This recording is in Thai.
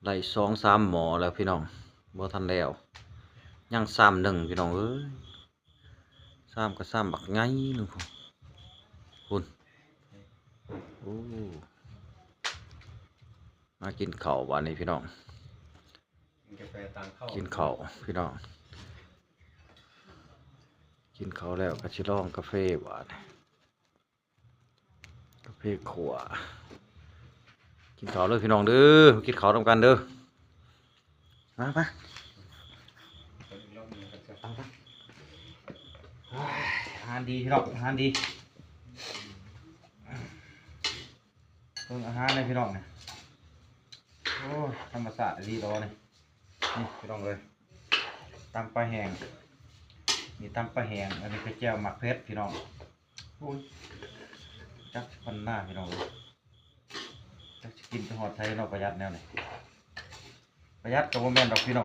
ไล่2-3หมอแล้วพี่น้องบ่ทันแล้วยัง3-1พี่น้องเอ้ย3ก็3บักไงนึงพุ่นโอ้มากินข้าววันนี้พี่น้องกินข้าวพี่น้องกินข้าวแล้วก็สิลองกาแฟหวานกาแฟขัวกินข้าวเลยพี่น้องเด้อกินข้าวนำกันเด้อมาอาหารดีพี่น้องอาหารดีเพิ่งอาหารเลยพี่น้องเนี่ยโอ้ธรรมศาสตร์ดีรอนี่พี่น้องเลยตำปลาแห้งมีตำปลาแห้งอันนี้ก็แจ่วหมักเพชรพี่น้องโอ้ยจักพันหน้าพี่น้องเลยจักกินไปหอดไทยเนาะประหยัดแนวไหนประหยัดกับโมเมนต์ดอกพี่น้อง